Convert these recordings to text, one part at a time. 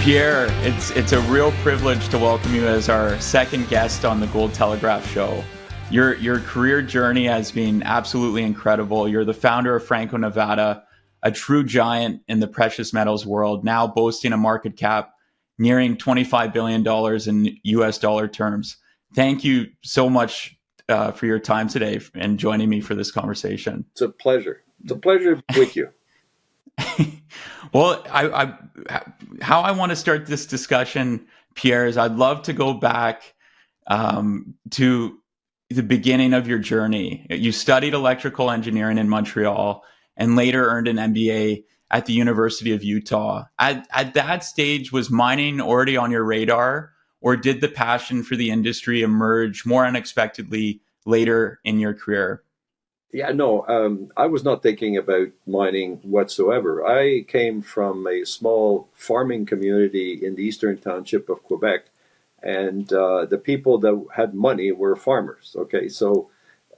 Pierre, it's a real privilege to welcome you as our second guest on the Gold Telegraph show. Your career journey has been absolutely incredible. You're the founder of Franco-Nevada, a true giant in the precious metals world, now boasting a market cap nearing $25 billion in US dollar terms. Thank you so much for your time today and joining me for this conversation. It's a pleasure. It's a pleasure to be with you. Well, how I want to start this discussion, Pierre, is I'd love to go back to the beginning of your journey. You studied electrical engineering in Montreal and later earned an MBA at the University of Utah. At that stage, was mining already on your radar, or did the passion for the industry emerge more unexpectedly later in your career? Yeah, no, I was not thinking about mining whatsoever. I came from a small farming community in the Eastern Township of Quebec, and the people that had money were farmers. Okay, so,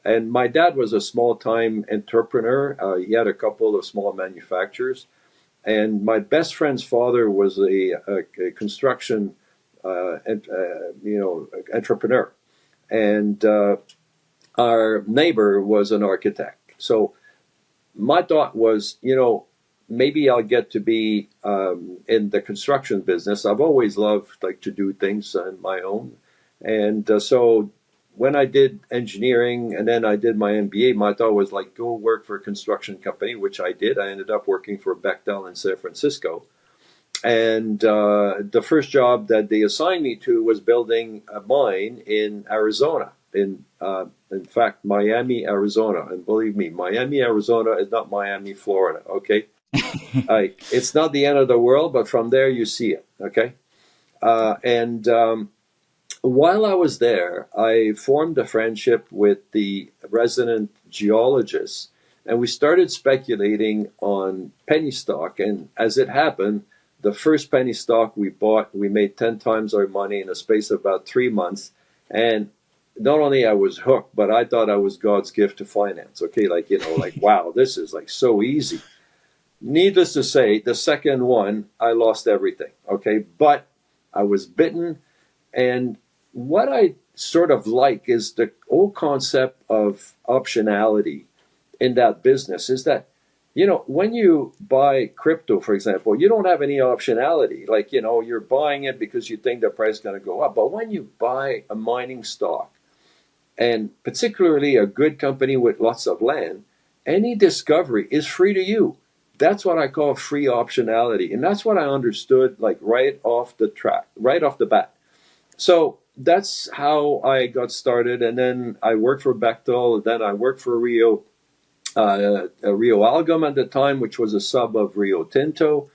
and my dad was a small-time entrepreneur. He had a couple of small manufacturers, and my best friend's father was a construction, entrepreneur, and our neighbor was an architect. So my thought was, maybe I'll get to be in the construction business. I've always loved to do things on my own. And so when I did engineering and then I did my MBA, my thought was go work for a construction company, which I did. I ended up working for Bechtel in San Francisco. And the first job that they assigned me to was building a mine in Arizona. In fact, Miami, Arizona. And believe me, Miami, Arizona is not Miami, Florida, okay? It's not the end of the world, but from there you see it, okay? And while I was there, I formed a friendship with the resident geologist, and we started speculating on penny stock. And as it happened, the first penny stock we bought, we made 10 times our money in a space of about 3 months. And not only I was hooked, but I thought I was God's gift to finance. Okay, wow, this is so easy. Needless to say, the second one, I lost everything. Okay, but I was bitten. And what I sort of like is the whole concept of optionality in that business is that, when you buy crypto, for example, you don't have any optionality. You're buying it because you think the price is going to go up. But when you buy a mining stock, and particularly a good company with lots of land, any discovery is free to you. That's what I call free optionality. And that's what I understood right off the bat. So that's how I got started. And then I worked for Bechtel. Then I worked for Rio Algom at the time, which was a sub of Rio Tinto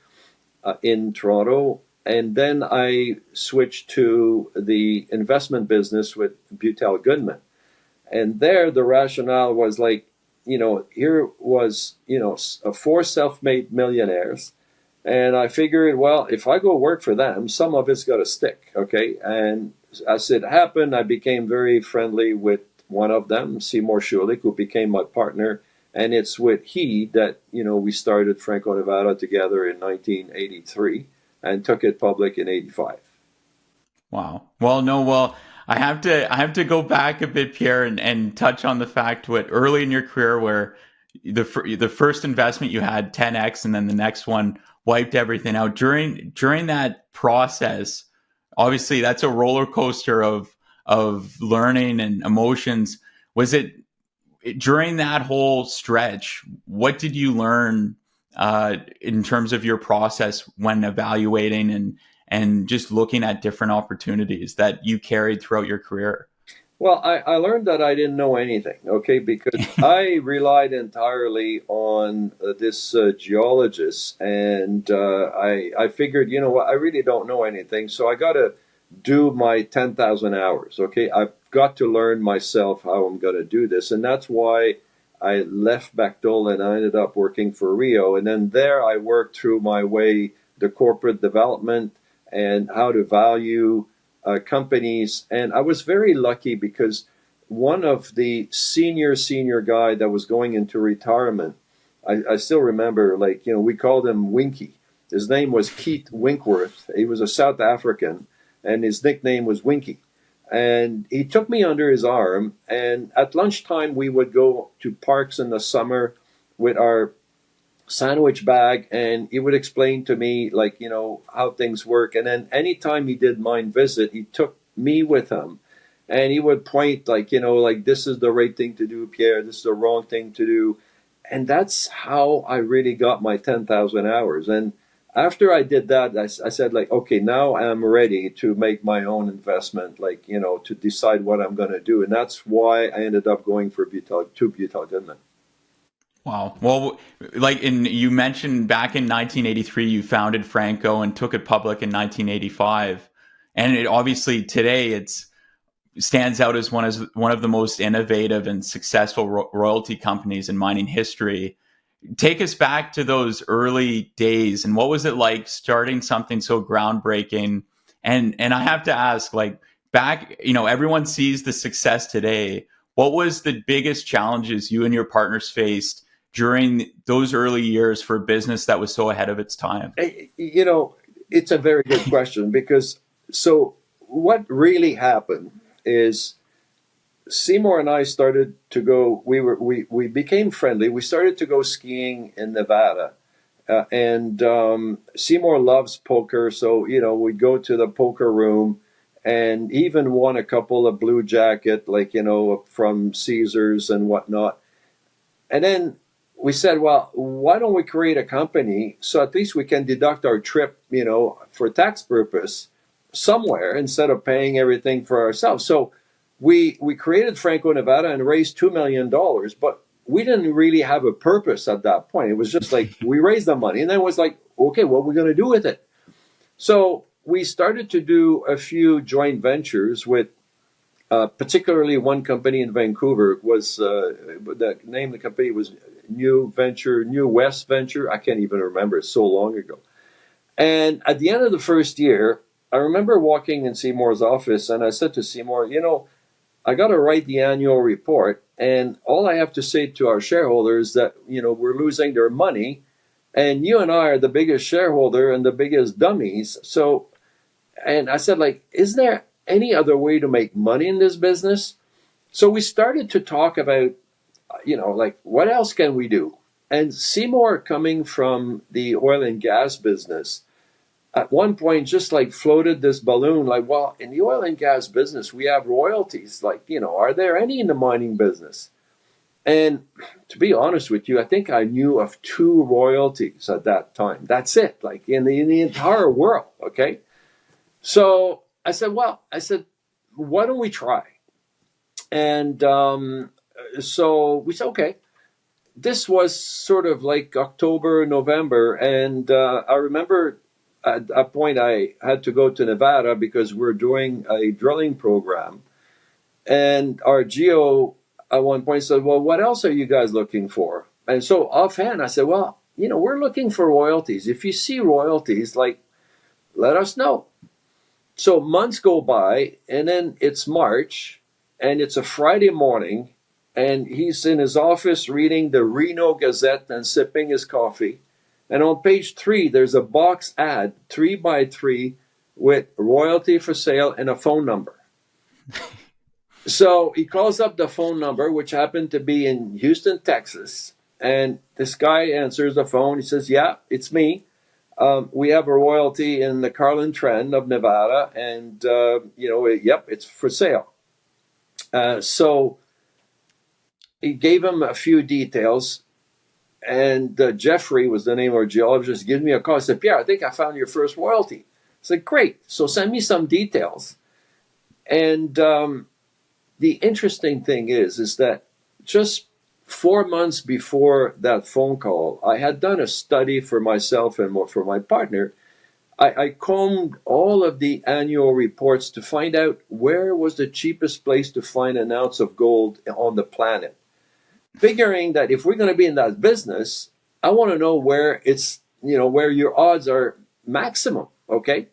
in Toronto. And then I switched to the investment business with Beutel Goodman. And there, the rationale was here was, 4 self-made millionaires. And I figured, well, if I go work for them, some of it's got to stick, okay? And as it happened, I became very friendly with one of them, Seymour Schulich, who became my partner. And it's with he that, we started Franco-Nevada together in 1983 and took it public in 85. Wow. I have to go back a bit, Pierre, and touch on the fact what early in your career where the first investment you had 10x and then the next one wiped everything out. During that process, obviously that's a roller coaster of learning and emotions. Was it during that whole stretch, what did you learn in terms of your process when evaluating and just looking at different opportunities that you carried throughout your career? Well, I learned that I didn't know anything, okay, because I relied entirely on this geologist, and I figured, I really don't know anything, so I got to do my 10,000 hours, okay? I've got to learn myself how I'm going to do this, and that's why I left Bechtel and I ended up working for Rio, and then there I worked through my way the corporate development and how to value companies. And I was very lucky because one of the senior guy that was going into retirement, I still remember, we called him Winky. His name was Keith Winkworth. He was a South African, and his nickname was Winky. And he took me under his arm, and at lunchtime we would go to parks in the summer with our sandwich bag, and he would explain to me, like, how things work. And then anytime he did mine visit, he took me with him, and he would point, like, like, this is the right thing to do, Pierre, this is the wrong thing to do. And that's how I really got my 10,000 hours. And after I did that, I said, like, okay, now I'm ready to make my own investment, like, to decide what I'm going to do. And that's why I ended up going for Butel Goodman. Wow. Well, you mentioned back in 1983, you founded Franco and took it public in 1985. And it obviously today stands out as one of the most innovative and successful royalty companies in mining history. Take us back to those early days, and what was it like starting something so groundbreaking? And I have to ask, like, back, everyone sees the success today. What was the biggest challenges you and your partners faced during those early years for a business that was so ahead of its time? It's a very good question, because so what really happened is Seymour and I started to go. We became friendly. We started to go skiing in Nevada, and Seymour loves poker, so we'd go to the poker room, and even won a couple of blue jacket, like from Caesars and whatnot. And then we said, well, why don't we create a company so at least we can deduct our trip, for tax purpose somewhere instead of paying everything for ourselves. So we created Franco Nevada and raised $2 million, but we didn't really have a purpose at that point. It was just like we raised the money, and then it was like, okay, what are we going to do with it? So we started to do a few joint ventures with particularly one company in Vancouver. Was the name of the company was New West Venture. I can't even remember. It's so long ago. And at the end of the first year, I remember walking in Seymour's office, and I said to Seymour, I got to write the annual report, and all I have to say to our shareholders that, we're losing their money, and you and I are the biggest shareholder and the biggest dummies. So, and I said, like, is there any other way to make money in this business? So we started to talk about, like, what else can we do? And Seymour, coming from the oil and gas business, at one point just like floated this balloon, like, well, in the oil and gas business, we have royalties. Like, are there any in the mining business? And to be honest with you, I think I knew of 2 royalties at that time. That's it, like in the entire world, okay? So I said, why don't we try? And so we said, okay. This was sort of like October, November, and I remember at a point I had to go to Nevada because we're doing a drilling program. And our geo at one point said, well, what else are you guys looking for? And so offhand, I said, well, we're looking for royalties. If you see royalties, like, let us know. So months go by, and then it's March, and it's a Friday morning, and he's in his office reading the Reno Gazette and sipping his coffee. And on page 3, there's a box ad, 3 by 3, with royalty for sale and a phone number. So he calls up the phone number, which happened to be in Houston, Texas. And this guy answers the phone. He says, yeah, it's me. We have a royalty in the Carlin Trend of Nevada. And, yep, it's for sale. So he gave him a few details. And Jeffrey was the name of our geologist, gives me a call. I said, Pierre, I think I found your first royalty. I said, great. So send me some details. And the interesting thing is that just 4 months before that phone call, I had done a study for myself and for my partner. I combed all of the annual reports to find out where was the cheapest place to find an ounce of gold on the planet. Figuring that if we're going to be in that business, I want to know where it's, where your odds are maximum, okay?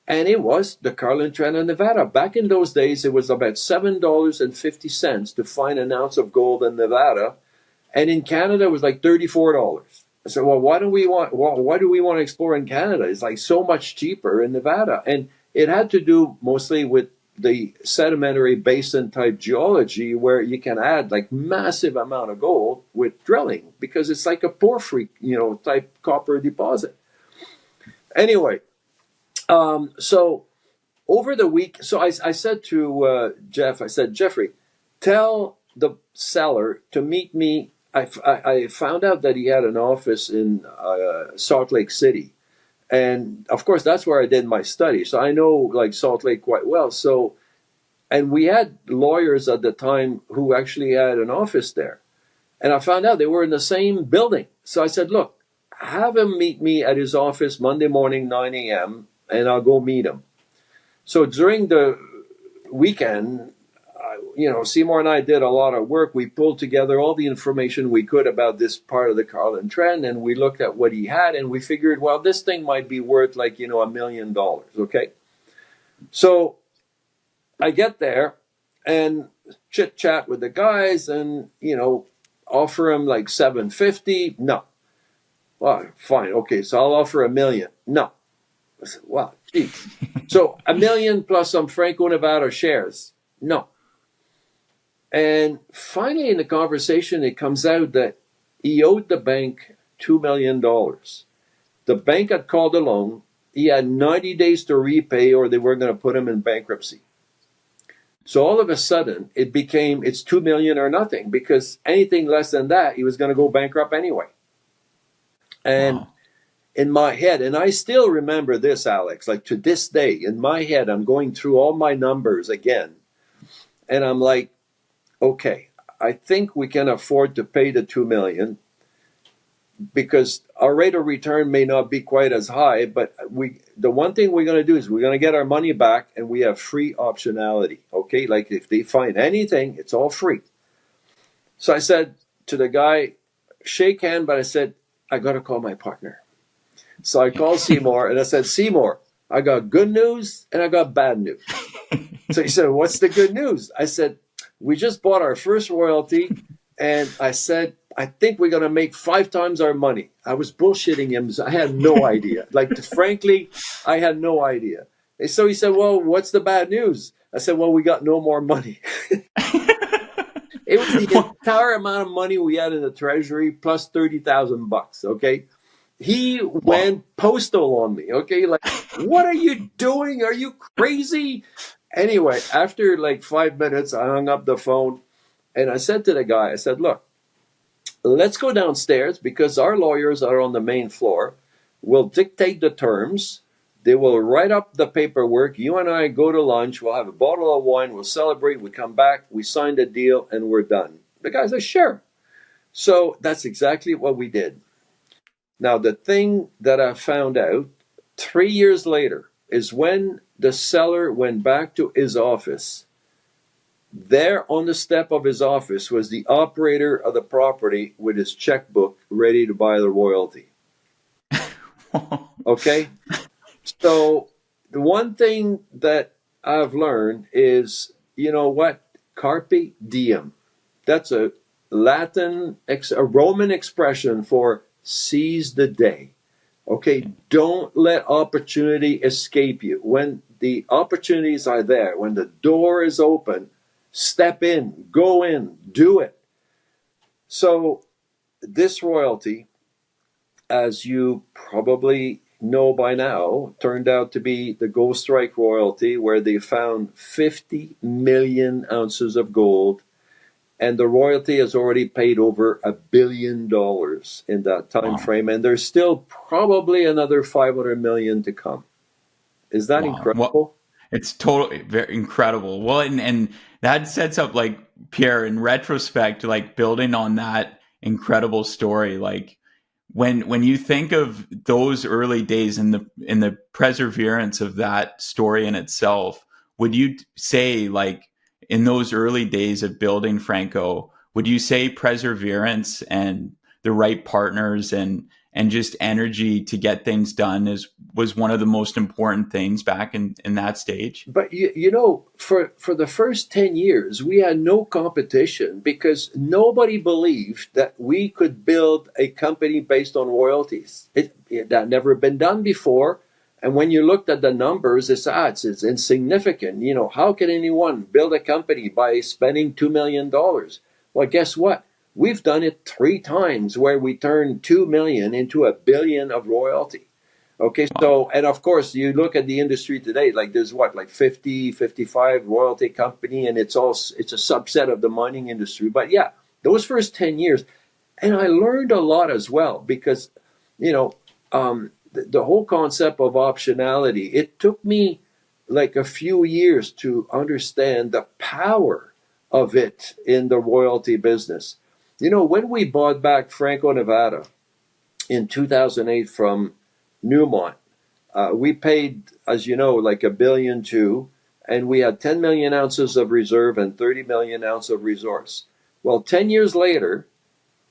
And it was the Carlin Trend of Nevada. Back in those days, it was about $7.50 to find an ounce of gold in Nevada. And in Canada, it was like $34. I said, well, why do we want to explore in Canada? It's like so much cheaper in Nevada. And it had to do mostly with the sedimentary basin type geology where you can add like massive amount of gold with drilling because it's like a porphyry, type copper deposit. Anyway, so over the week, so I said to Jeff, I said, Jeffrey, tell the seller to meet me. I found out that he had an office in Salt Lake City. And of course, that's where I did my study. So I know like Salt Lake quite well. So, and we had lawyers at the time who actually had an office there. And I found out they were in the same building. So I said, look, have him meet me at his office Monday morning, 9 a.m., and I'll go meet him. So during the weekend, Seymour and I did a lot of work. We pulled together all the information we could about this part of the Carlin Trend, and we looked at what he had, and we figured, well, this thing might be worth like, $1 million, okay? So I get there and chit-chat with the guys and, offer him like 750. No. Well, fine, okay, so I'll offer $1 million. No. I said, wow, geez. So $1 million plus some Franco-Nevada shares. No. And finally in the conversation, it comes out that he owed the bank $2 million. The bank had called a loan. He had 90 days to repay or they were going to put him in bankruptcy. So all of a sudden, it's $2 million or nothing because anything less than that, he was going to go bankrupt anyway. And wow. In my head, and I still remember this, Alex, like to this day, in my head, I'm going through all my numbers again. And I'm like, okay, I think we can afford to pay the $2 million because our rate of return may not be quite as high, but the one thing we're going to do is we're going to get our money back and we have free optionality. Okay, like if they find anything, it's all free. So I said to the guy, shake hand, but I said, I got to call my partner. So I called Seymour and I said, Seymour, I got good news and I got bad news. So he said, what's the good news? I said, we just bought our first royalty. And I said, I think we're going to make 5 times our money. I was bullshitting him. I had no idea. Frankly, I had no idea. And so he said, well, what's the bad news? I said, well, we got no more money. It was the entire amount of money we had in the treasury plus $30,000, okay? He went postal on me, okay? Like, what are you doing? Are you crazy? Anyway, after 5 minutes, I hung up the phone and I said to the guy, I said, look, let's go downstairs because our lawyers are on the main floor. We'll dictate the terms. They will write up the paperwork. You and I go to lunch. We'll have a bottle of wine. We'll celebrate. We come back. We sign the deal and we're done. The guy said, sure. So that's exactly what we did. Now, the thing that I found out 3 years later is when the seller went back to his office. There on the step of his office was the operator of the property with his checkbook ready to buy the royalty. Okay? So the one thing that I've learned is, you know what? Carpe diem. That's a Roman expression for seize the day. Okay? Don't let opportunity escape you. When the opportunities are there, when the door is open, step in, go in, do it. So this royalty, as you probably know by now, turned out to be the Gold Strike royalty, where they found 50 million ounces of gold, and the royalty has already paid over $1 billion in that time frame, and there's still probably another 500 million to come. Is that incredible? Well, it's totally very incredible. Well, and that sets up, like, Pierre, in retrospect, like, building on that incredible story, like, when you think of those early days in the perseverance of that story in itself, would you say, like, in those early days of building Franco, would you say perseverance and the right partners and and just energy to get things done was one of the most important things back in that stage. But for the first 10 years, we had no competition because nobody believed that we could build a company based on royalties. It had never been done before. And when you looked at the numbers, it's insignificant. How can anyone build a company by spending $2 million? Well, guess what? We've done it 3 times where we turned 2 million into $1 billion of royalty. Okay, Wow. so, and of course, you look at the industry today, like there's what, like 50, 55 royalty company, and it's a subset of the mining industry. But yeah, those first 10 years, and I learned a lot as well because, you know, the whole concept of optionality, it took me like a few years to understand the power of it in the royalty business. When we bought back Franco-Nevada in 2008 from Newmont, we paid, as you know, like $1 billion too, and we had 10 million ounces of reserve and 30 million ounces of resource. Well, 10 years later,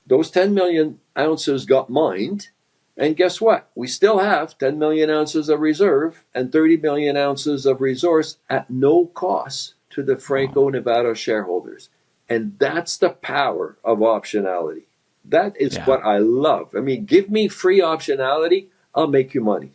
those 10 million ounces got mined, and guess what? We still have 10 million ounces of reserve and 30 million ounces of resource at no cost to the Wow. Franco-Nevada shareholders. And that's the power of optionality. That is Yeah. what I love. I mean, give me free optionality, I'll make you money.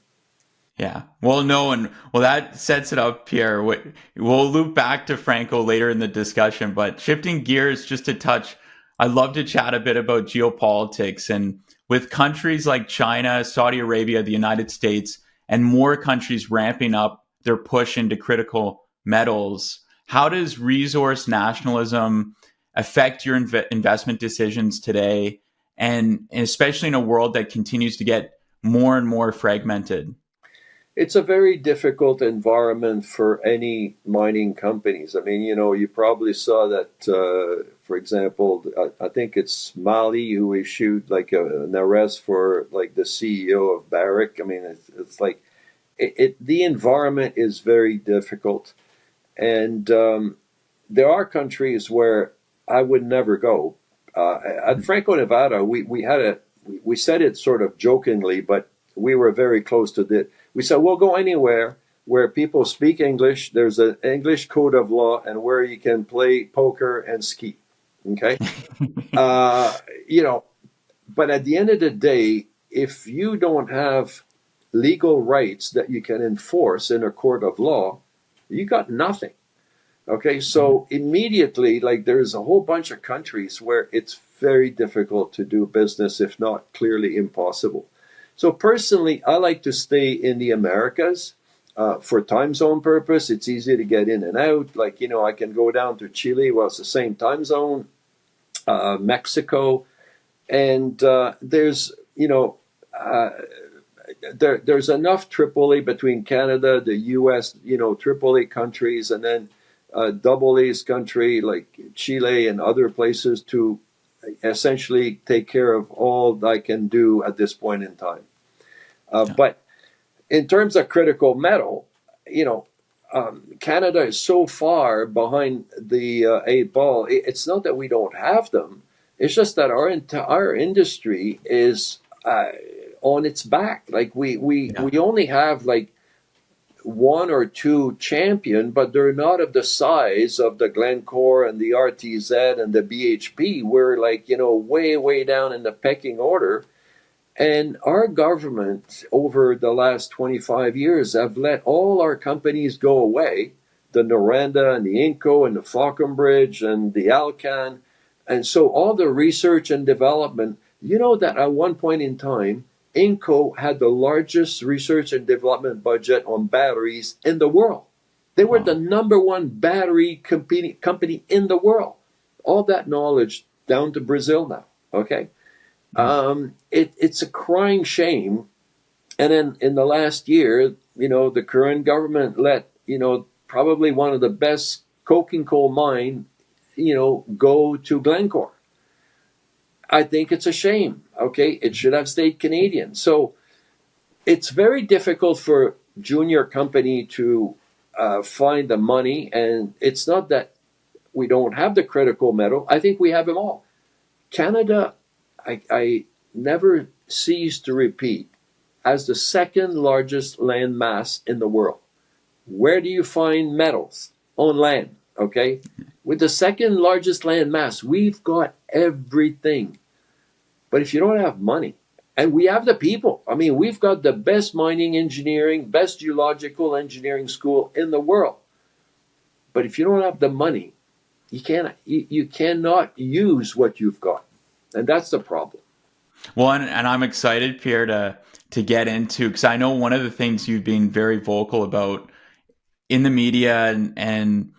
Yeah. Well, no, and well, that sets it up, Pierre. We'll loop back to Franco later in the discussion, but shifting gears just a touch, I'd love to chat a bit about geopolitics. And with countries like China, Saudi Arabia, the United States, and more countries ramping up their push into critical metals, how does resource nationalism affect your investment decisions today? And especially in a world that continues to get more and more fragmented? It's a very difficult environment for any mining companies. I mean, you probably saw that, for example, I think it's Mali who issued like an arrest for like the CEO of Barrick. I mean, it's like the environment is very difficult. And there are countries where I would never go. At Franco Nevada, we said it sort of jokingly, but we were very close to it. We said we'll go anywhere where people speak English. There's an English code of law, and where you can play poker and ski. Okay, uh, you know. But at the end of the day, if you don't have legal rights that you can enforce in a court of law, you got nothing. Okay, so immediately, like there's a whole bunch of countries where it's very difficult to do business, if not clearly impossible. So personally, I like to stay in the Americas. For time zone purpose, it's easy to get in and out. Like, I can go down to Chile, well, it's the same time zone, Mexico, and uh, there's enough AAA between Canada, the US, AAA countries, and then double A's country like Chile and other places to essentially take care of all I can do at this point in time. Yeah. But in terms of critical metal, Canada is so far behind the 8 ball. It's not that we don't have them. It's just that our entire industry is on its back. Like Yeah. we only have like one or two champion, but they're not of the size of the Glencore and the RTZ and the BHP. We're like, way, way down in the pecking order. And our government over the last 25 years have let all our companies go away, the Noranda and the Inco and the Falconbridge and the Alcan. And so all the research and development, that at one point in time, Inco had the largest research and development budget on batteries in the world. They were the Wow. number one battery company in the world. All that knowledge down to Brazil now. Okay. It's a crying shame. And then in the last year, the current government let, probably one of the best coking coal mine, go to Glencore. I think it's a shame. Okay. It should have stayed Canadian. So it's very difficult for junior company to find the money. And it's not that we don't have the critical metal. I think we have them all. Canada, I never cease to repeat, as the second largest land mass in the world. Where do you find metals? On land, okay? With the second largest land mass, we've got everything. But if you don't have money, and we have the people, I mean, we've got the best mining engineering, best geological engineering school in the world. But if you don't have the money, you cannot use what you've got. And that's the problem. Well, and I'm excited, Pierre, to get into, because I know one of the things you've been very vocal about in the media and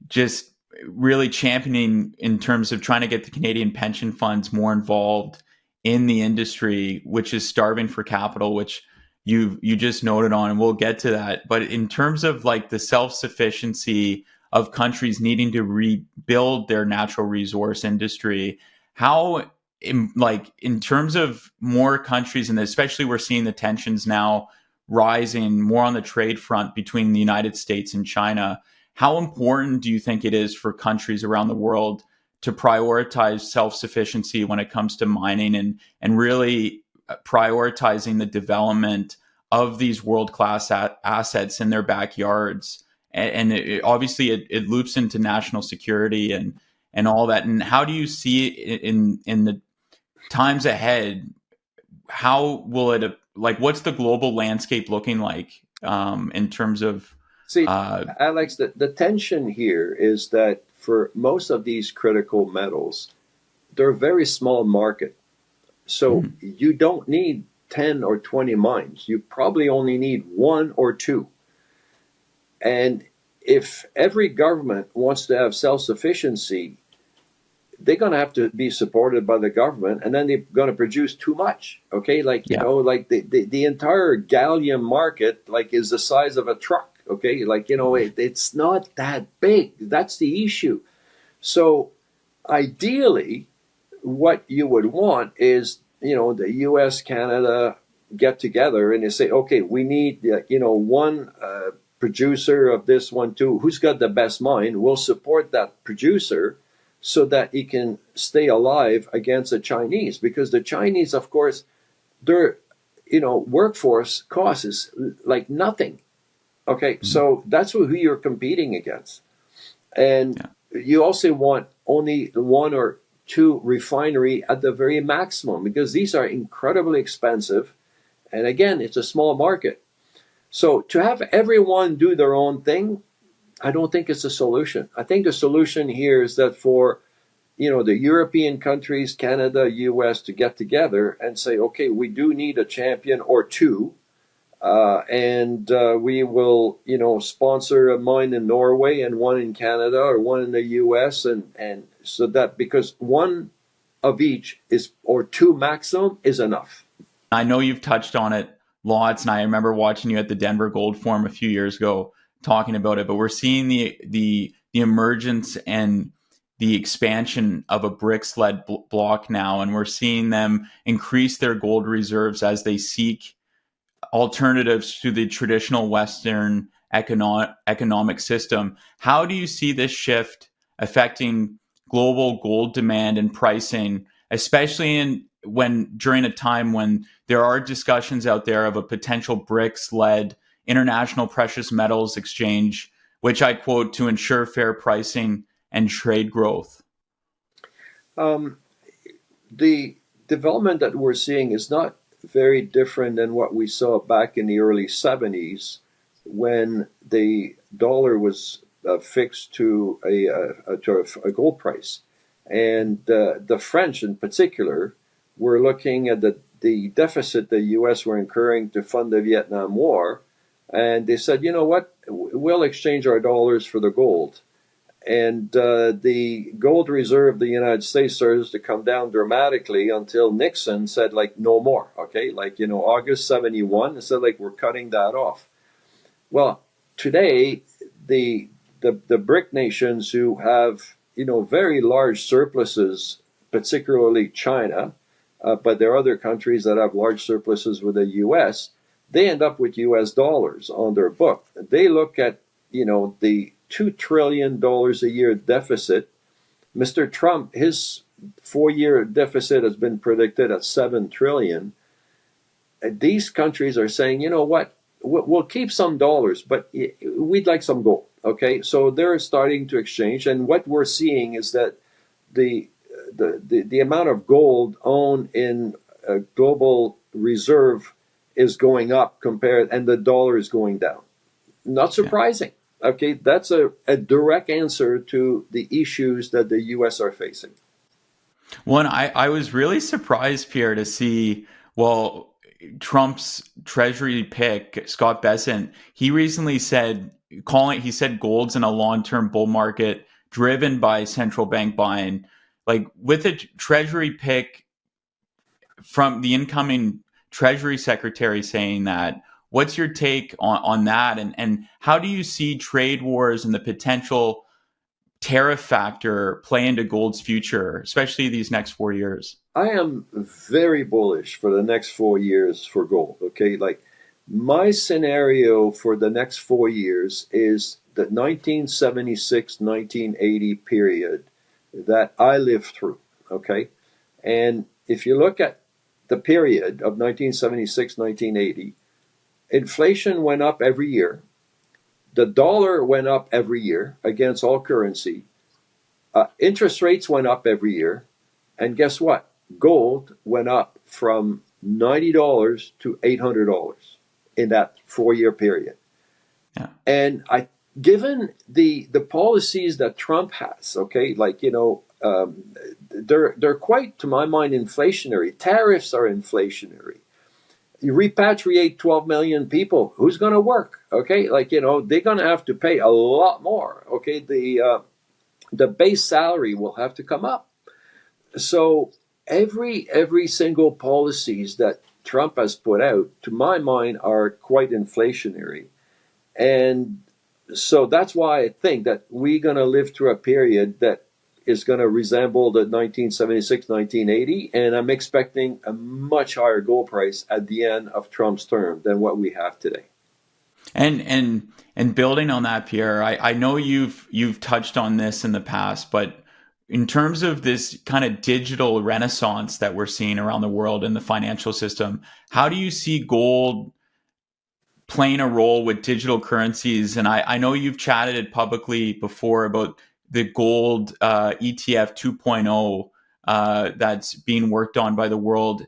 just really championing in terms of trying to get the Canadian pension funds more involved in the industry, which is starving for capital, which you just noted on, and we'll get to that. But in terms of like the self-sufficiency of countries needing to rebuild their natural resource industry, how in terms of more countries, and especially we're seeing the tensions now rising more on the trade front between the United States and China. How important do you think it is for countries around the world to prioritize self-sufficiency when it comes to mining and really prioritizing the development of these world-class assets in their backyards? And obviously it loops into national security and all that. And how do you see in the times ahead, how will it, like, what's the global landscape looking like in terms of See, Alex, the tension here is that for most of these critical metals, they're a very small market. So you don't need 10 or 20 mines. You probably only need one or two. And if every government wants to have self-sufficiency, they're going to have to be supported by the government, and then they're going to produce too much. Okay, like, you know, like the entire gallium market, like, is the size of a truck. Okay, like, you know, it's not that big. That's the issue. So ideally, what you would want is, you know, the U.S., Canada get together and they say, okay, we need, you know, one producer of this one too. Who's got the best mine? We'll support that producer so that he can stay alive against the Chinese, because the Chinese, of course, their, you know, workforce cost is like nothing. Okay, so that's who you're competing against. And you also want only one or two refinery at the very maximum, because these are incredibly expensive. And again, it's a small market. So to have everyone do their own thing, I don't think it's a solution. I think the solution here is that for, you know, the European countries, Canada, US, to get together and say, okay, we do need a champion or two. And we will, you know, sponsor a mine in Norway and one in Canada or one in the US. And so that, because one of each is, or two maximum, is enough. I know you've touched on it lots, and I remember watching you at the Denver Gold Forum a few years ago talking about it, but we're seeing the emergence and the expansion of a BRICS-led bloc now, and we're seeing them increase their gold reserves as they seek alternatives to the traditional Western economic system. How do you see this shift affecting global gold demand and pricing, especially during a time when there are discussions out there of a potential BRICS-led international precious metals exchange, which I quote, to ensure fair pricing and trade growth? The development that we're seeing is not very different than what we saw back in the early 70s, when the dollar was fixed to a gold price. And the French in particular were looking at the deficit the U.S. were incurring to fund the Vietnam War. And they said, you know what, we'll exchange our dollars for the gold. And the gold reserve of the United States started to come down dramatically until Nixon said, like, no more. Okay, like, you know, August 71, it said, like, we're cutting that off. Well, today, the BRIC nations, who have, you know, very large surpluses, particularly China, but there are other countries that have large surpluses with the U.S., they end up with U.S. dollars on their book. They look at, you know, the $2 trillion a year deficit. Mr. Trump, his 4-year deficit has been predicted at $7 trillion. these countries are saying, you know what, we'll keep some dollars, but we'd like some gold. Okay, so they're starting to exchange, and what we're seeing is that the the amount of gold owned in a global reserve is going up compared, and the dollar is going down. Not Yeah. surprising. Okay, that's a direct answer to the issues that the U.S. are facing. One, I was really surprised, Pierre, to see, well, Trump's Treasury pick, Scott Bessent, he recently said, he said gold's in a long term bull market driven by central bank buying. Like with a Treasury pick from the incoming Treasury Secretary saying that, what's your take on that? And how do you see trade wars and the potential tariff factor play into gold's future, especially these next 4 years? I am very bullish for the next 4 years for gold. Okay, like my scenario for the next 4 years is the 1976 1980 period that I lived through. Okay, and if you look at the period of 1976 1980, inflation went up every year. The dollar went up every year against all currency. Interest rates went up every year. And guess what? Gold went up from $90 to $800 in that 4 year period. Yeah. And given the policies that Trump has, okay, like they're quite, to my mind, inflationary. Tariffs are inflationary. You repatriate 12 million people. Who's going to work? Okay, like they're going to have to pay a lot more. Okay, the base salary will have to come up. So every single policies that Trump has put out, to my mind, are quite inflationary, and so that's why I think that we're going to live through a period that is going to resemble the 1976 1980, and I'm expecting a much higher gold price at the end of Trump's term than what we have today. And building on that, Pierre, I know you've touched on this in the past, but in terms of this kind of digital renaissance that we're seeing around the world in the financial system, how do you see gold playing a role with digital currencies? And I know you've chatted it publicly before about the gold ETF 2.0 that's being worked on by the World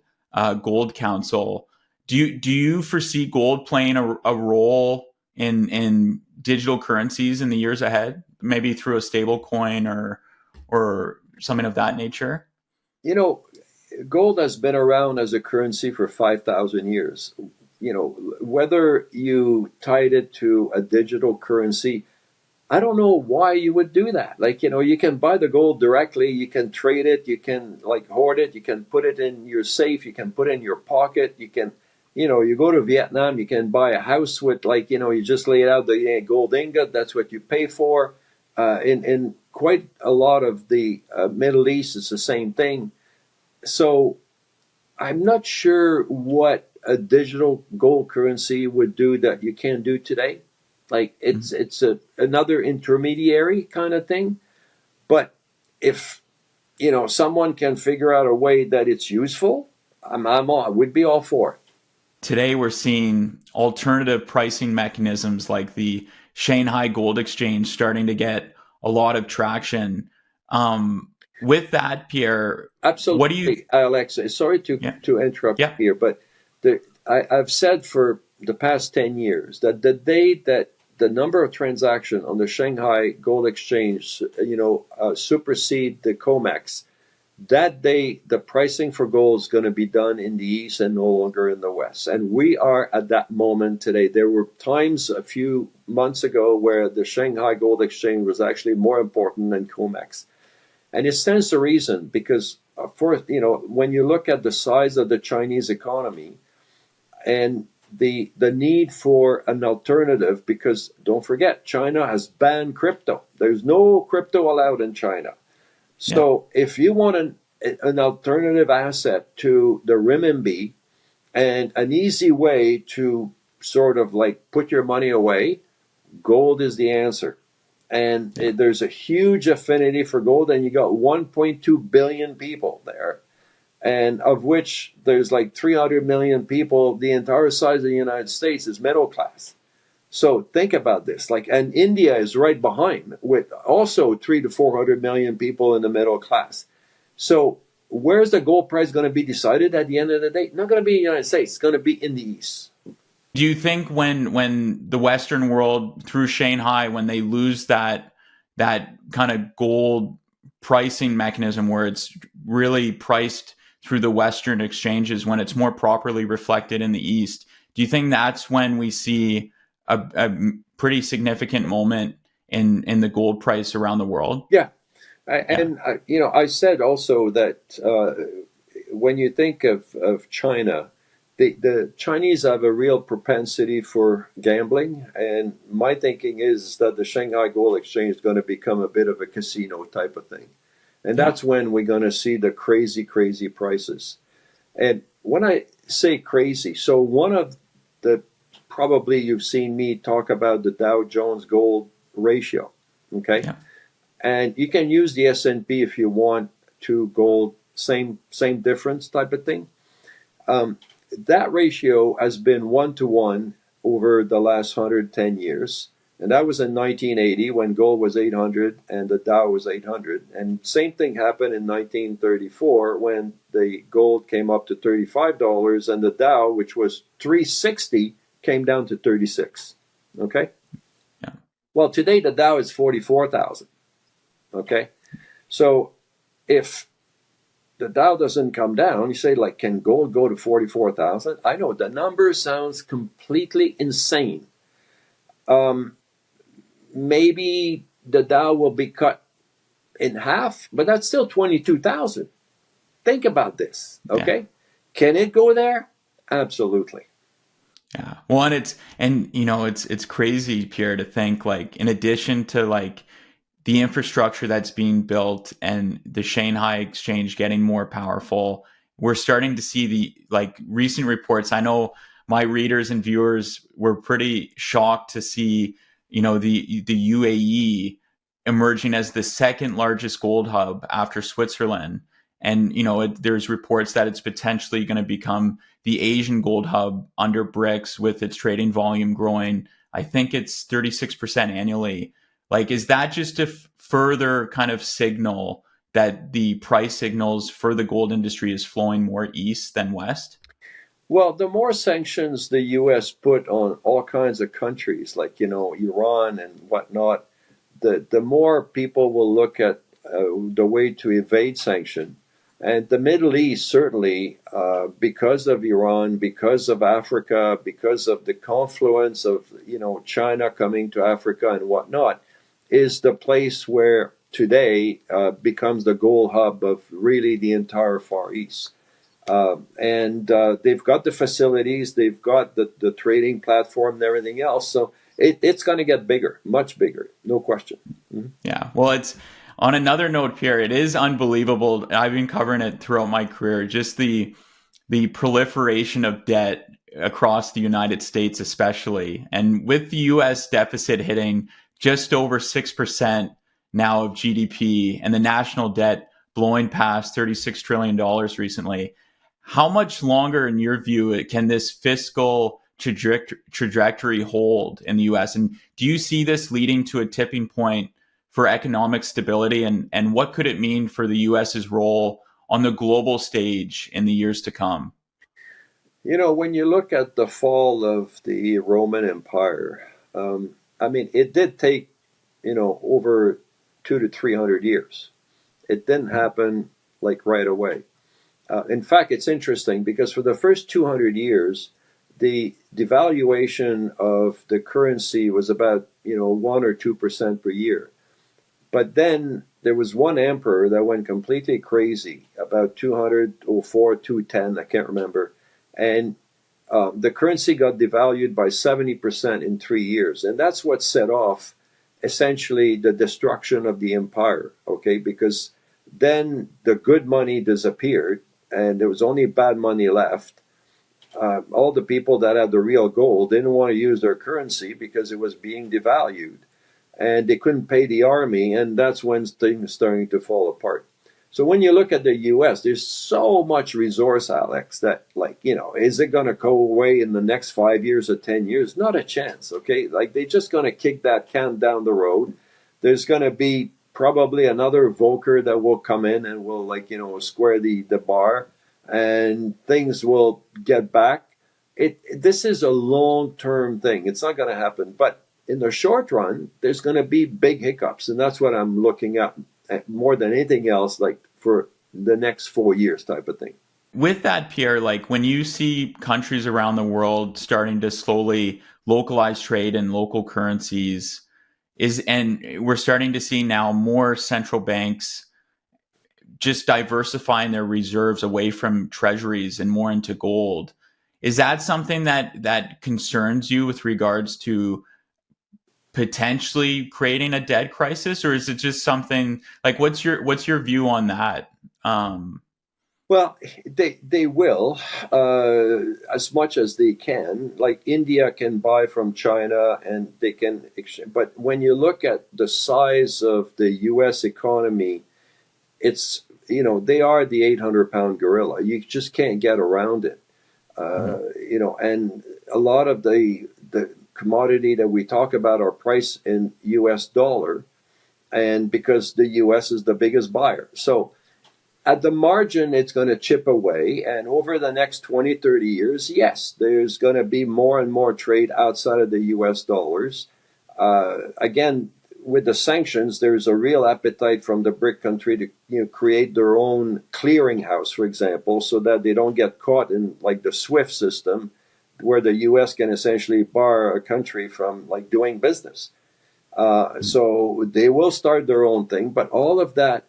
Gold Council. Do you foresee gold playing a role in digital currencies in the years ahead, maybe through a stable coin or something of that nature? You know, Gold has been around as a currency for 5,000 years. Whether you tied it to a digital currency, I don't know why you would do that. Like, you can buy the gold directly, you can trade it, you can like hoard it, you can put it in your safe, you can put it in your pocket, you can, you go to Vietnam, you can buy a house with you just lay it out the gold ingot, that's what you pay for. In quite a lot of the Middle East, it's the same thing. So I'm not sure what a digital gold currency would do that you can't do today. Like it's another intermediary kind of thing. But if someone can figure out a way that it's useful, I would be all for it. Today we're seeing alternative pricing mechanisms like the Shanghai Gold Exchange starting to get a lot of traction. With that, Pierre, what do you? Absolutely, Alex. Sorry Yeah, to interrupt yeah, here, but I've said for the past 10 years that the day that the number of transactions on the Shanghai Gold Exchange, supersede the COMEX, that day the pricing for gold is going to be done in the East and no longer in the West. And we are at that moment today. There were times a few months ago where the Shanghai Gold Exchange was actually more important than COMEX. And it stands to reason because, when you look at the size of the Chinese economy and the need for an alternative, because don't forget, China has banned crypto. There's no crypto allowed in China. yeah, So if you want an alternative asset to the renminbi and an easy way to sort of like put your money away, gold is the answer. And yeah. there's a huge affinity for gold, and you got 1.2 billion people there. and of which there's like 300 million people. The entire size of the United States is middle class. So think about this. Like, and India is right behind with also 3 to 400 million people in the middle class. So where's the gold price going to be decided at the end of the day? Not going to be in the United States. It's going to be in the East. Do you think when the Western world through Shanghai, when they lose that kind of gold pricing mechanism where it's really priced through the Western exchanges, when it's more properly reflected in the East, do you think that's when we see a pretty significant moment in the gold price around the world? Yeah. Yeah. And, I said also that when you think of China, the Chinese have a real propensity for gambling. And my thinking is that the Shanghai Gold Exchange is going to become a bit of a casino type of thing. And Yeah. that's when we're going to see the crazy, crazy prices. And when I say crazy, so one of the probably you've seen me talk about the Dow Jones Gold ratio, okay? Yeah. And you can use the S&P if you want to gold, same difference type of thing. Um, that ratio has been 1 to 1 over the last 110 years. And that was in 1980 when gold was 800 and the Dow was 800. And same thing happened in 1934 when the gold came up to $35 and the Dow, which was 360, came down to 36. Okay? Yeah. Well, today the Dow is 44,000. Okay? So if the Dow doesn't come down, you say, like, can gold go to 44,000? I know the number sounds completely insane. Um, Maybe the Dow will be cut in half, but that's still 22,000. Think about this, Yeah. okay? Can it go there? Absolutely. Yeah. Well, it's crazy, Pierre, to think like in addition to like the infrastructure that's being built and the Shanghai exchange getting more powerful, we're starting to see the like recent reports. I know my readers and viewers were pretty shocked to see, the UAE emerging as the second largest gold hub after Switzerland. And, there's reports that it's potentially going to become the Asian gold hub under BRICS with its trading volume growing. I think it's 36% annually. Like, is that just a further kind of signal that the price signals for the gold industry is flowing more east than west? Well, the more sanctions the U.S. put on all kinds of countries, like, Iran and whatnot, the more people will look at the way to evade sanction. And the Middle East, certainly, because of Iran, because of Africa, because of the confluence of, China coming to Africa and whatnot, is the place where today becomes the gold hub of really the entire Far East. And they've got the facilities, they've got the trading platform and everything else. So it's going to get bigger, much bigger, no question. Mm-hmm. Yeah. Well, it's on another note, Pierre, it is unbelievable. I've been covering it throughout my career, just the proliferation of debt across the United States, especially. And with the US deficit hitting just over 6% now of GDP and the national debt blowing past $36 trillion recently, how much longer, in your view, can this fiscal trajectory hold in the US? And do you see this leading to a tipping point for economic stability? And what could it mean for the US's role on the global stage in the years to come? When you look at the fall of the Roman Empire, I mean, it did take, over 200 to 300 years. It didn't happen like right away. In fact, it's interesting because for the first 200 years, the devaluation of the currency was about 1 or 2% per year. But then there was one emperor that went completely crazy about 204, 210, I can't remember, and the currency got devalued by 70% in 3 years, and that's what set off essentially the destruction of the empire. Okay, because then the good money disappeared and there was only bad money left. All the people that had the real gold didn't want to use their currency because it was being devalued, and they couldn't pay the army, and that's when things starting to fall apart. So when you look at the US, there's so much resource, Alex, that, like, is it going to go away in the next 5 years or 10 years? Not a chance. Okay. Like, they're just going to kick that can down the road. There's going to be probably another Volcker that will come in and will, like, square the bar, and things will get back. This is a long-term thing. It's not going to happen. But in the short run, there's going to be big hiccups. And that's what I'm looking at more than anything else, like for the next 4 years type of thing. With that, Pierre, like when you see countries around the world starting to slowly localize trade in local currencies, and we're starting to see now more central banks just diversifying their reserves away from treasuries and more into gold. Is that something that concerns you with regards to potentially creating a debt crisis, or is it just something like what's your view on that? Well, they will, as much as they can. Like, India can buy from China, and they can exchange. But when you look at the size of the U.S. economy, it's they are the 800-pound gorilla. You just can't get around it. And a lot of the commodity that we talk about are priced in U.S. dollar, and because the U.S. is the biggest buyer. So at the margin, it's going to chip away. And over the next 20, 30 years, yes, there's going to be more and more trade outside of the U.S. dollars. Again, with the sanctions, there's a real appetite from the BRIC country to create their own clearinghouse, for example, so that they don't get caught in, like, the SWIFT system, where the U.S. can essentially bar a country from, like, doing business. So they will start their own thing, but all of that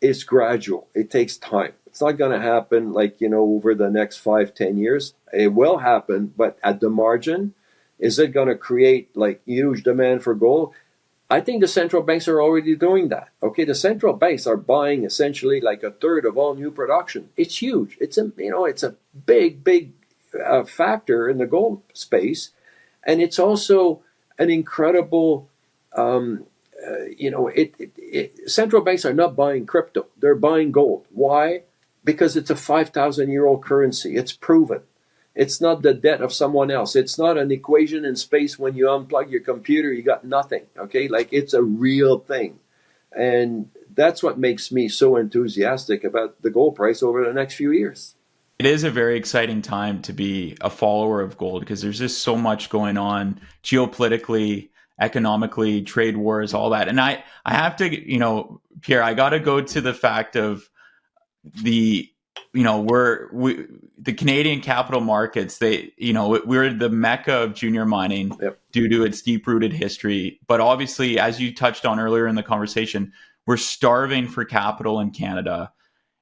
is gradual. It takes time. It's not going to happen, like, over the next 5, 10 years. It will happen, but at the margin, is it going to create, like, huge demand for gold? I think the central banks are already doing that. Okay, the central banks are buying essentially like a third of all new production. It's huge. It's a big factor in the gold space, and it's also an incredible. Central banks are not buying crypto; they're buying gold. Why? Because it's a 5,000-year-old currency. It's proven. It's not the debt of someone else. It's not an equation in space. When you unplug your computer, you got nothing. Okay, like, it's a real thing, and that's what makes me so enthusiastic about the gold price over the next few years. It is a very exciting time to be a follower of gold because there's just so much going on geopolitically, economically, trade wars, all that. And I have to, Pierre, I got to go to the fact of the, the Canadian capital markets. We're the mecca of junior mining. Yep. Due to its deep rooted history. But obviously, as you touched on earlier in the conversation, we're starving for capital in Canada.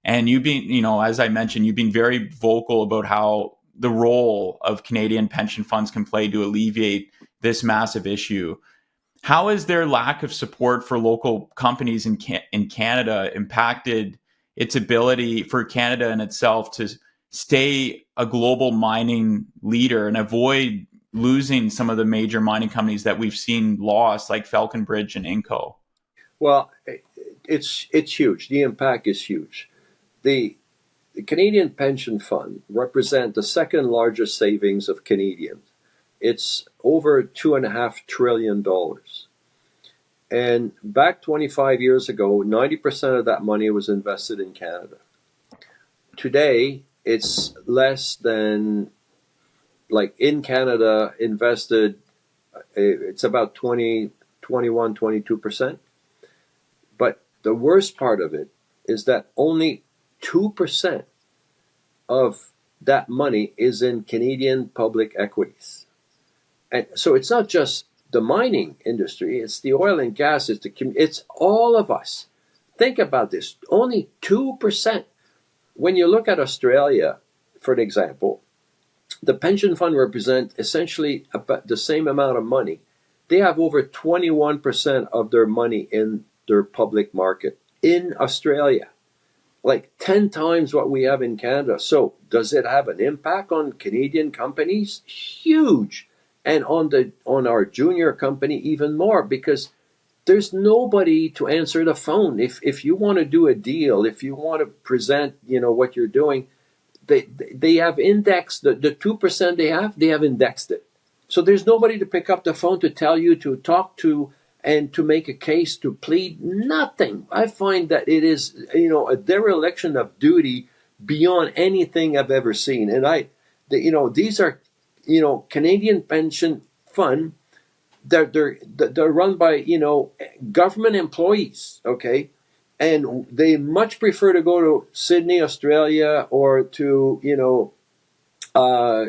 And you've been, as I mentioned, you've been very vocal about how the role of Canadian pension funds can play to alleviate this massive issue. How has their lack of support for local companies in Canada impacted its ability for Canada in itself to stay a global mining leader and avoid losing some of the major mining companies that we've seen lost, like Falconbridge and Inco? Well, it's huge. The impact is huge. The Canadian pension fund represents the second largest savings of Canadians. It's over $2.5 trillion. And back 25 years ago, 90% of that money was invested in Canada. Today, it's less than, like, in Canada, invested, it's about 21, 22%. But the worst part of it is that only 2% of that money is in Canadian public equities. And so it's not just the mining industry, it's the oil and gas, it's all of us. Think about this, only 2%. When you look at Australia, for example, the pension fund represents essentially about the same amount of money. They have over 21% of their money in their public market in Australia, like 10 times what we have in Canada. So does it have an impact on Canadian companies? Huge. And on our junior company, even more, because there's nobody to answer the phone. If you want to do a deal, if you want to present, what you're doing, they have indexed the 2% they have indexed it. So there's nobody to pick up the phone to tell you, to talk to, and to make a case, to plead. Nothing. I find that it is, a dereliction of duty beyond anything I've ever seen. And these are, Canadian pension fund. They're run by, government employees. Okay. And they much prefer to go to Sydney, Australia, or to,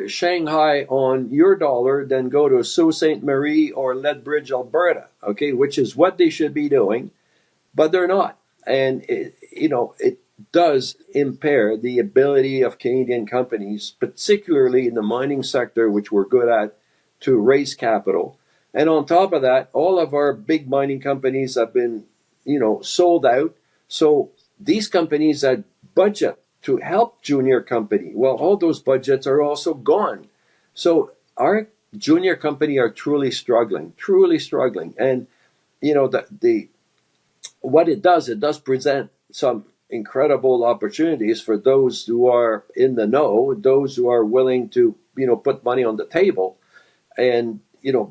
Shanghai on your dollar than go to Sault Ste. Marie or Lethbridge, Alberta, okay, which is what they should be doing, but they're not. And, it does impair the ability of Canadian companies, particularly in the mining sector, which we're good at, to raise capital. And on top of that, all of our big mining companies have been, sold out. So these companies had budget to help junior company. Well, all those budgets are also gone. So our junior company are truly struggling, truly struggling. And the what it does present some incredible opportunities for those who are in the know, those who are willing to put money on the table and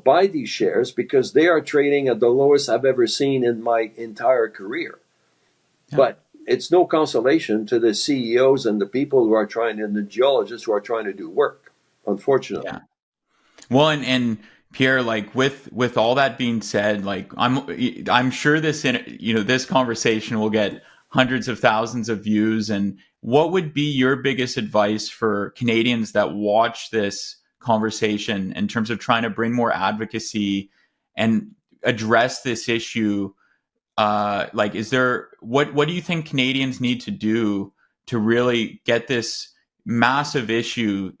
buy these shares, because they are trading at the lowest I've ever seen in my entire career. Yeah. But it's no consolation to the CEOs and the people who are and the geologists who are trying to do work, unfortunately. Yeah. Well, and Pierre, like with all that being said, like I'm sure this conversation will get hundreds of thousands of views. And what would be your biggest advice for Canadians that watch this conversation in terms of trying to bring more advocacy and address this issue? Like, what do you think Canadians need to do to really get this massive issue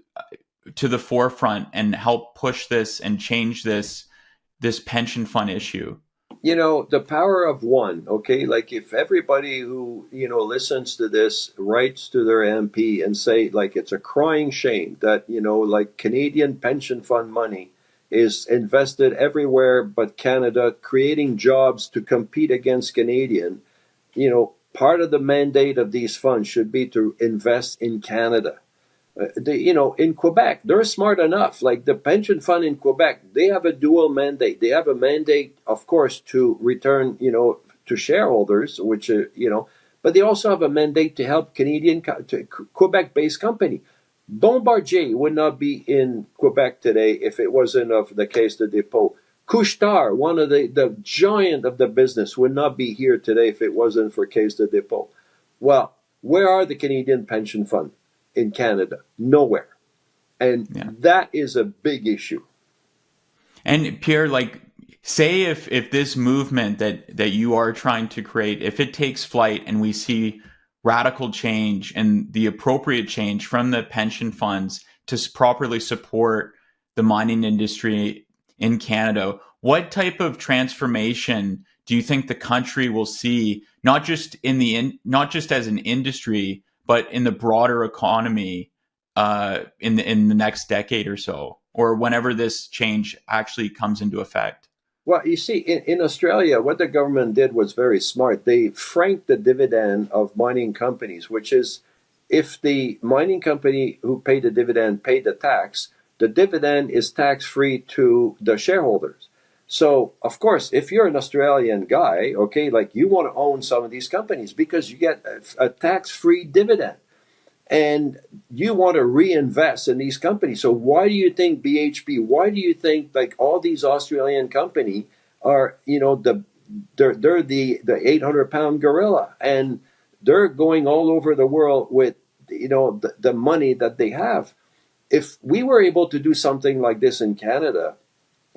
to the forefront and help push this and change this pension fund issue? The power of one, okay? Like if everybody who, listens to this writes to their MP and say, like, it's a crying shame that, like Canadian pension fund money is invested everywhere but Canada, creating jobs to compete against Canadian. Part of the mandate of these funds should be to invest in Canada. In Quebec, they're smart enough. Like the pension fund in Quebec, they have a dual mandate. They have a mandate, of course, to return, to shareholders, which, but they also have a mandate to help Quebec-based company. Bombardier would not be in Quebec today if it wasn't of the Caisse de Dépôt. Couche-Tard, one of the giant of the business, would not be here today if it wasn't for Caisse de Dépôt. Well, where are the Canadian pension fund in Canada? Nowhere. And that is a big issue. And Pierre, like, say if this movement that you are trying to create, if it takes flight and we see radical change and the appropriate change from the pension funds to properly support the mining industry in Canada, what type of transformation do you think the country will see, not just not just as an industry, but in the broader economy in the next decade or so, or whenever this change actually comes into effect? Well, you see, in Australia, what the government did was very smart. They franked the dividend of mining companies, which is if the mining company who paid the dividend paid the tax, the dividend is tax-free to the shareholders. So, of course, if you're an Australian guy, okay, like you want to own some of these companies because you get a tax-free dividend and you want to reinvest in these companies. So why do you think BHP, why do you think like all these Australian companies are, they're the 800-pound gorilla, and they're going all over the world with, the money that they have. If we were able to do something like this in Canada,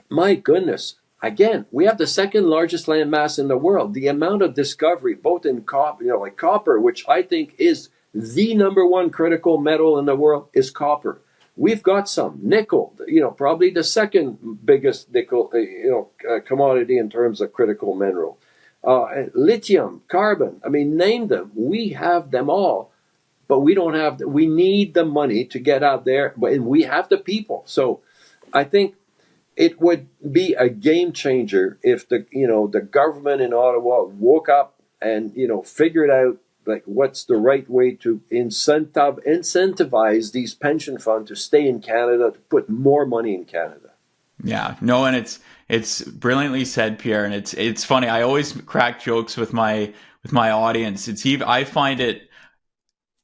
my goodness, again, we have the second largest land mass in the world. The amount of discovery, both in copper, like copper, which I think is the number one critical metal in the world, is copper. We've got some nickel, probably the second biggest nickel, commodity in terms of critical mineral. Lithium, carbon, name them. We have them all, but we don't have, we need the money to get out there, and we have the people. So I think, it would be a game changer if the government in Ottawa woke up and figured out like what's the right way to incentivize these pension funds to stay in Canada, to put more money in Canada. Yeah, no, and it's brilliantly said, Pierre, and it's funny. I always crack jokes with my audience. It's even I find it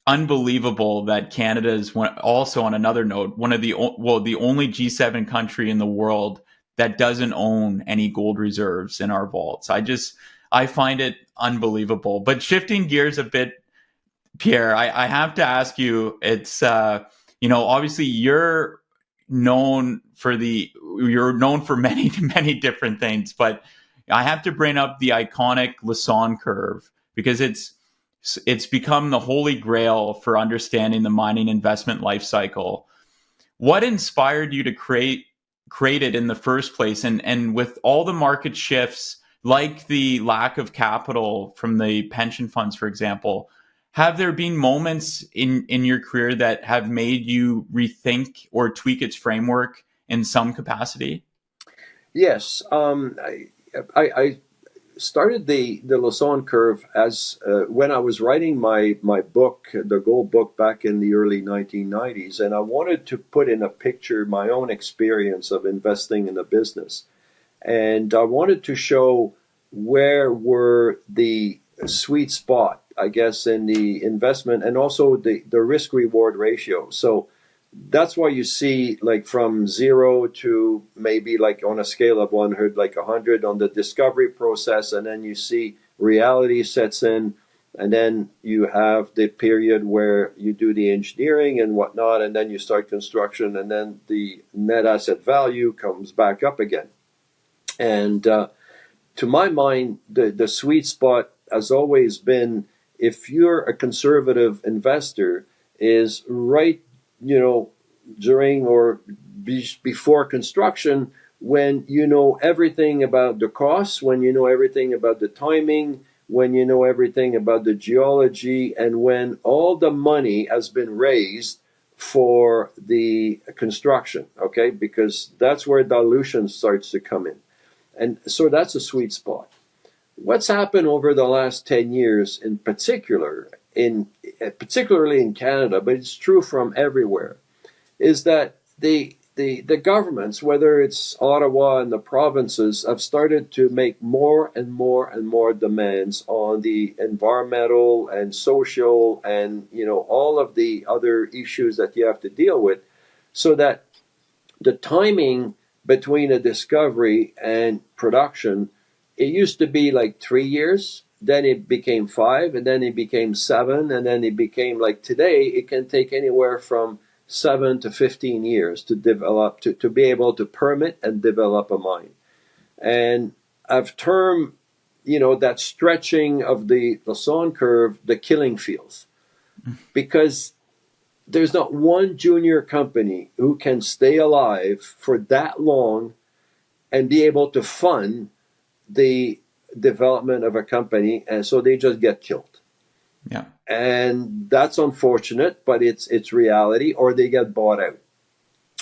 unbelievable that Canada is also on another note one of the only G7 country in the world that doesn't own any gold reserves in our vaults. I find it unbelievable. But shifting gears a bit, Pierre, I have to ask you. It's obviously known you're known for many many different things, but I have to bring up the iconic Lassonde curve because it's become the holy grail for understanding the mining investment life cycle. What inspired you to create it in the first place? And with all the market shifts, like the lack of capital from the pension funds, for example, have there been moments in your career that have made you rethink or tweak its framework in some capacity? Yes, I started the Lassonde curve as when I was writing my book, the Gold Book, back in the early 1990s, and I wanted to put in a picture my own experience of investing in a business, and I wanted to show where were the sweet spot, I guess, in the investment and also the risk reward ratio. So that's why you see like from zero to maybe like on a scale of 100, like 100 on the discovery process, and then you see reality sets in, and then you have the period where you do the engineering and whatnot, and then you start construction, and then the net asset value comes back up again. And to my mind, the sweet spot has always been, if you're a conservative investor, is right, during or before construction, when you know everything about the costs, when you know everything about the timing, when you know everything about the geology, and when all the money has been raised for the construction, okay? Because that's where dilution starts to come in. And so that's a sweet spot. What's happened over the last 10 years in particular, particularly in Canada, but it's true from everywhere, is that the governments, whether it's Ottawa and the provinces, have started to make more and more and more demands on the environmental and social and all of the other issues that you have to deal with, so that the timing between a discovery and production, it used to be like 3 years, then it became 5, and then it became 7, and then it became like today, it can take anywhere from 7 to 15 years to develop, to be able to permit and develop a mine. And I've termed, that stretching of the Lassonde curve, the killing fields, because there's not one junior company who can stay alive for that long and be able to fund the development of a company, and so they just get killed. Yeah. And that's unfortunate, but it's reality, or they get bought out.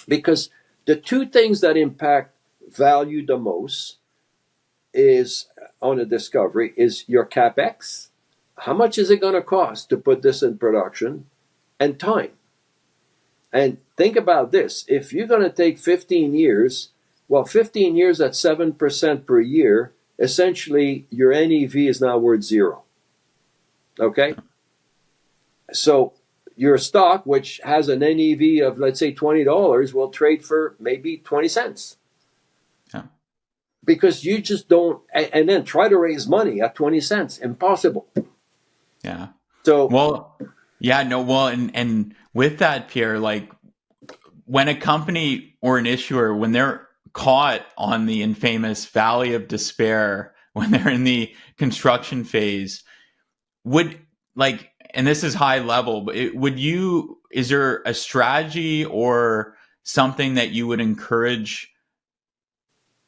Because the two things that impact value the most is on a discovery is your capex. How much is it going to cost to put this in production? And time. And think about this. If you're going to take 15 years, well, 15 years at 7% per year, essentially your NEV is now worth zero. Okay? So your stock, which has an NEV of, let's say, $20, will trade for maybe 20 cents. Yeah. Because you just don't, and then try to raise money at 20 cents. Impossible. Yeah. So, well, yeah, no, well, and with that, Pierre, like when a company or an issuer, when they're caught on the infamous valley of despair, when they're in the construction phase, would like, and this is high level, but is there a strategy or something that you would encourage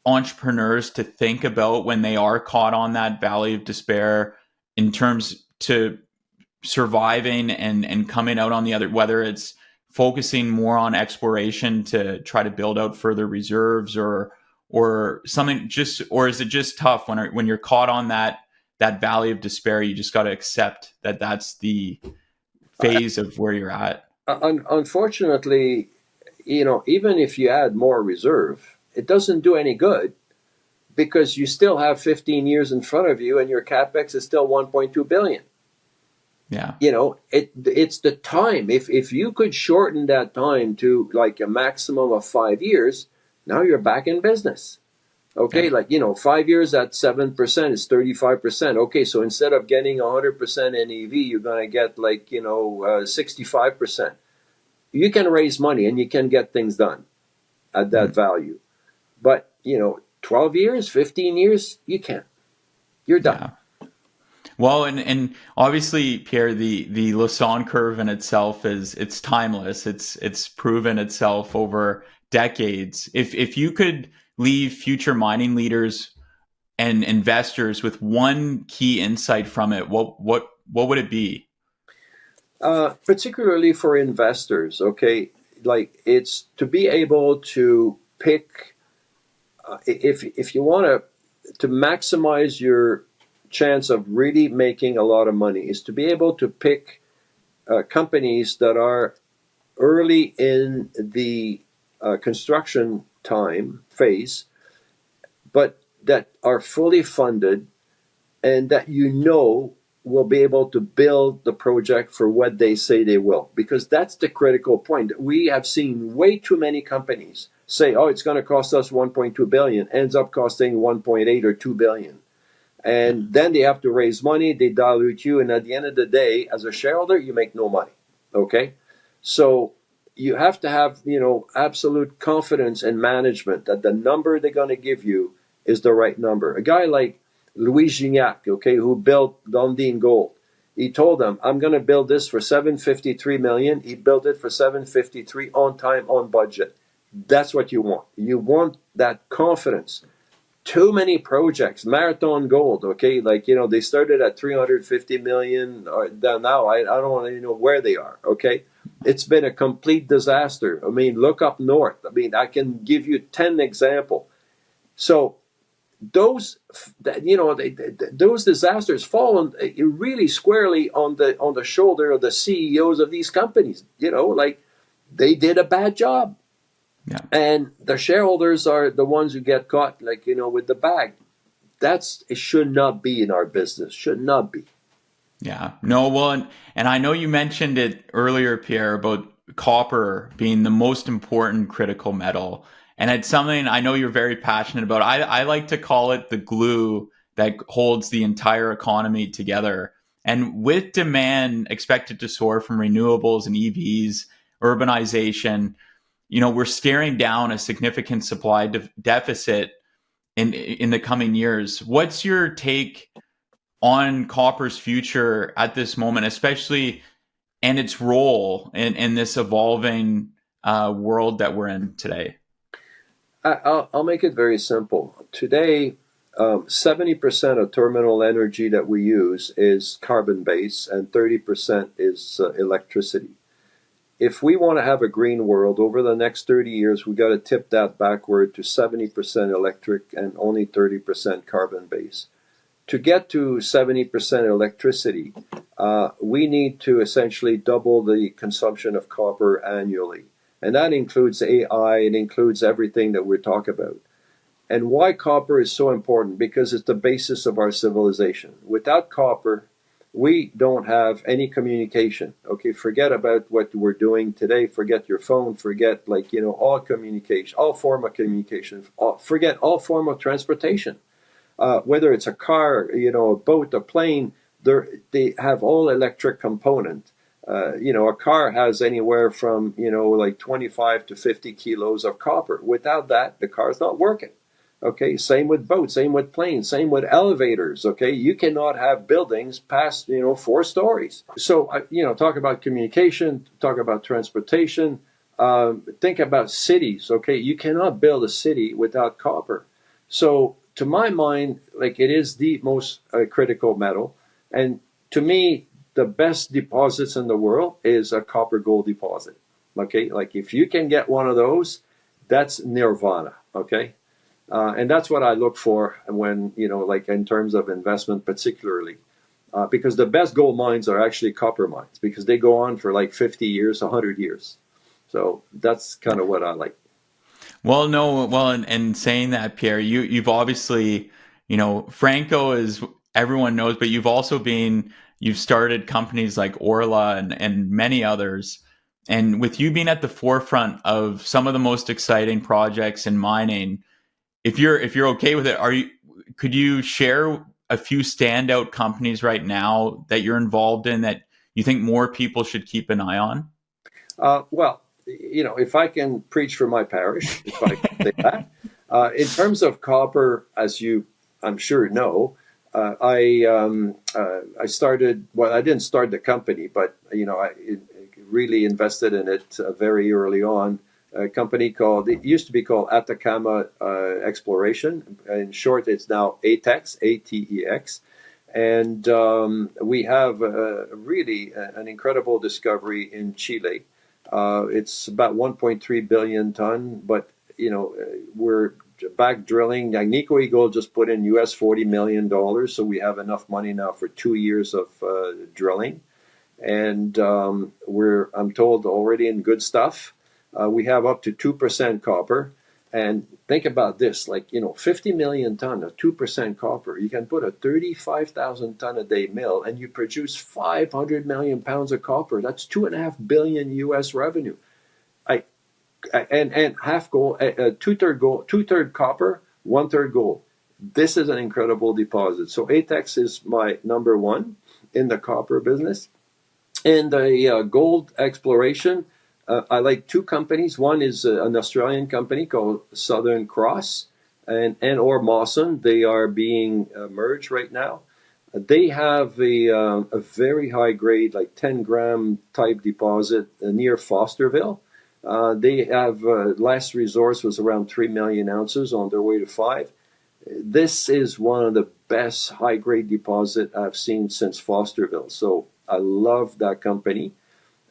entrepreneurs to think about when they are caught on that valley of despair in terms to surviving and coming out on the other, whether it's focusing more on exploration to try to build out further reserves, or something, just, or is it just tough when you're caught on that valley of despair? You just got to accept that that's the phase of where you're at. Unfortunately, even if you add more reserve, it doesn't do any good because you still have 15 years in front of you and your capex is still 1.2 billion. Yeah. It's the time. If you could shorten that time to like a maximum of 5 years, now you're back in business. Okay, Yeah. 5 years at 7% is 35%. Okay, so instead of getting 100% NEV, you're gonna get 65%. You can raise money and you can get things done at that value. But 12 years, 15 years, you can't. You're done. Yeah. Well, and obviously, Pierre, the Lassonde curve in itself it's timeless. It's proven itself over decades. If you could leave future mining leaders and investors with one key insight from it, what would it be? Particularly for investors, okay, it's to be able to pick if you want to maximize your chance of really making a lot of money is to be able to pick companies that are early in the construction time phase, but that are fully funded and that will be able to build the project for what they say they will. Because that's the critical point. We have seen way too many companies say, oh, it's going to cost us 1.2 billion, ends up costing 1.8 or 2 billion. And then they have to raise money, they dilute you, and at the end of the day, as a shareholder, you make no money. Okay? So you have to have, absolute confidence in management that the number they're going to give you is the right number. A guy like Louis Gignac, okay, who built Dundee Gold, he told them, I'm going to build this for 753 million. He built it for 753 on time, on budget. That's what you want. You want that confidence. Too many projects, Marathon Gold, okay, they started at 350 million, or now I don't want to know where they are, okay? It's been a complete disaster. I mean, look up north. I mean, I can give you 10 examples. So those those disasters fall really squarely on the shoulder of the CEOs of these companies. They did a bad job. Yeah. And the shareholders are the ones who get caught, with the bag. It should not be in our business. Should not be. Yeah. No, well, and I know you mentioned it earlier, Pierre, about copper being the most important critical metal. And it's something I know you're very passionate about. I like to call it the glue that holds the entire economy together. And with demand expected to soar from renewables and EVs, urbanization, we're staring down a significant supply deficit in the coming years. What's your take on copper's future at this moment, especially and its role in this evolving world that we're in today? I'll make it very simple. Today, 70% of terminal energy that we use is carbon based and 30% is electricity. If we want to have a green world over the next 30 years, we got to tip that backward to 70% electric and only 30% carbon based. To get to 70% electricity, we need to essentially double the consumption of copper annually. And that includes AI, it includes everything that we're talking about. And why copper is so important? Because it's the basis of our civilization. Without copper, we don't have any communication. Okay, forget about what we're doing today. Forget your phone. Forget all communication, all form of communication. Forget all form of transportation. Whether it's a car, a boat, a plane, they have all electric component. A car has anywhere from 25 to 50 kilos of copper. Without that, the car's not working. Okay, same with boats, same with planes, same with elevators. Okay, you cannot have buildings past 4 stories. So talk about communication, talk about transportation. Think about cities. Okay, you cannot build a city without copper. So to my mind, it is the most critical metal, and to me, the best deposits in the world is a copper gold deposit. Okay, like if you can get one of those, that's nirvana. Okay, and that's what I look for when, like in terms of investment, particularly. Because the best gold mines are actually copper mines because they go on for like 50 years, 100 years. So that's kind of what I like. Well, no, well, and saying that, Pierre, you've obviously, Franco is everyone knows, but you've started companies like Orla and many others. And with you being at the forefront of some of the most exciting projects in mining, if you're okay with it, could you share a few standout companies right now that you're involved in that you think more people should keep an eye on? Well, if I can preach for my parish, if I can say that, in terms of copper, as you, I'm sure know, I started. Well, I didn't start the company, but I really invested in it very early on. A company called, it used to be called Atacama Exploration. In short, it's now ATEX, ATEX. And we have really an incredible discovery in Chile. It's about 1.3 billion ton, but we're back drilling. Agnico Eagle just put in US $40 million, so we have enough money now for 2 years of drilling, and I'm told, already in good stuff. We have up to 2% copper. And think about this, like, 50 million ton of 2% copper. You can put a 35,000 ton a day mill and you produce 500 million pounds of copper. That's 2.5 billion US revenue. I, and half gold, two-third copper, one-third gold. This is an incredible deposit. So ATEX is my number one in the copper business. In the gold exploration, I like two companies. One is an Australian company called Southern Cross and or Mawson. They are being merged right now. They have a very high grade, like 10-gram type deposit near Fosterville. They have last resource was around 3 million ounces on their way to 5. This is one of the best high grade deposit I've seen since Fosterville. So I love that company.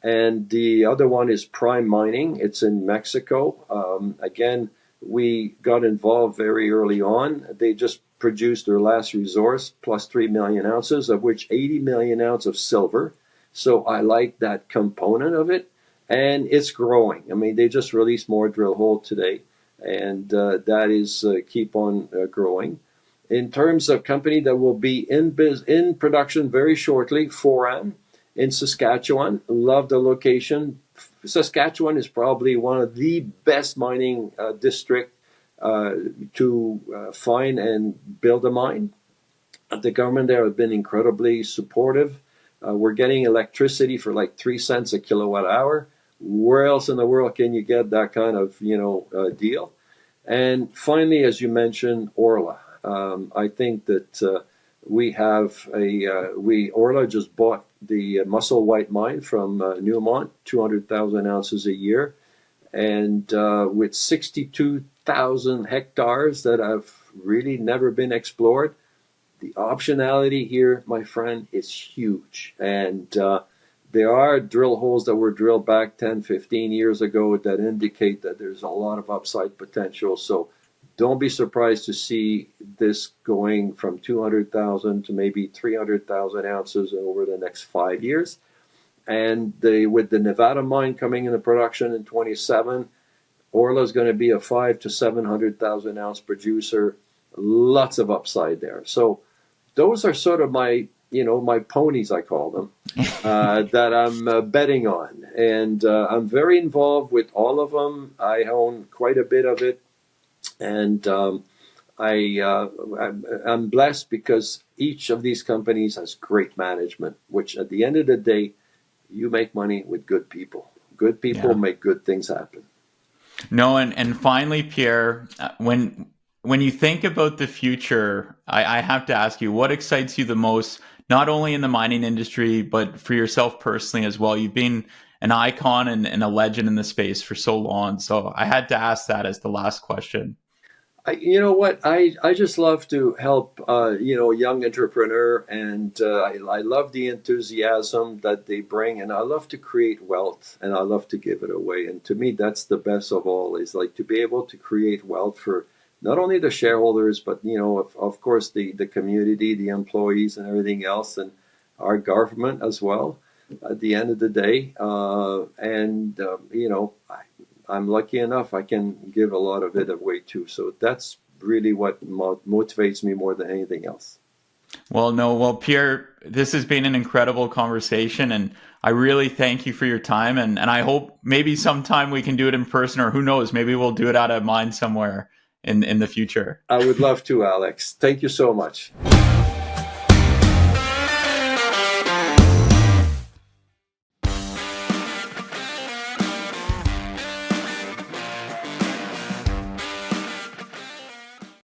And the other one is Prime Mining. It's in Mexico. Again, we got involved very early on. They just produced their last resource, plus 3 million ounces, of which 80 million ounces of silver. So I like that component of it. And it's growing. I mean, they just released more drill hole today, and that is keep on growing. In terms of company that will be in production very shortly, Foran in Saskatchewan. Love the location. Saskatchewan is probably one of the best mining district to find and build a mine. The government there have been incredibly supportive. We're getting electricity for like 3 cents a kilowatt hour. Where else in the world can you get that kind of deal? And finally, as you mentioned, Orla. I think that Orla just bought the Musselwhite mine from Newmont, 200,000 ounces a year, and with 62,000 hectares that have really never been explored. The optionality here, my friend, is huge. And there are drill holes that were drilled back 10, 15 years ago that indicate that there's a lot of upside potential. So don't be surprised to see this going from 200,000 to maybe 300,000 ounces over the next 5 years. And with the Nevada mine coming into production in 27, Orla is going to be a 500 to 700,000 ounce producer. Lots of upside there. So those are sort of my ponies, I call them, that I'm betting on. And I'm very involved with all of them. I own quite a bit of it. And I'm blessed because each of these companies has great management, which at the end of the day, you make money with good people. Good people make good things happen. No, and finally, Pierre, when you think about the future, I have to ask you, what excites you the most, not only in the mining industry, but for yourself personally as well? You've been an icon and a legend in the space for so long. So I had to ask that as the last question. You know what? I just love to help, young entrepreneur, and I love the enthusiasm that they bring, and I love to create wealth, and I love to give it away. And to me, that's the best of all, is like to be able to create wealth for not only the shareholders, but of course, the community, the employees, and everything else, and our government as well. At the end of the day, and I'm lucky enough I can give a lot of it away too. So that's really what motivates me more than anything else. Well, no, well, Pierre, this has been an incredible conversation, and I really thank you for your time. And I hope maybe sometime we can do it in person, or who knows, maybe we'll do it out of mine somewhere in the future. I would love to, Alex. Thank you so much.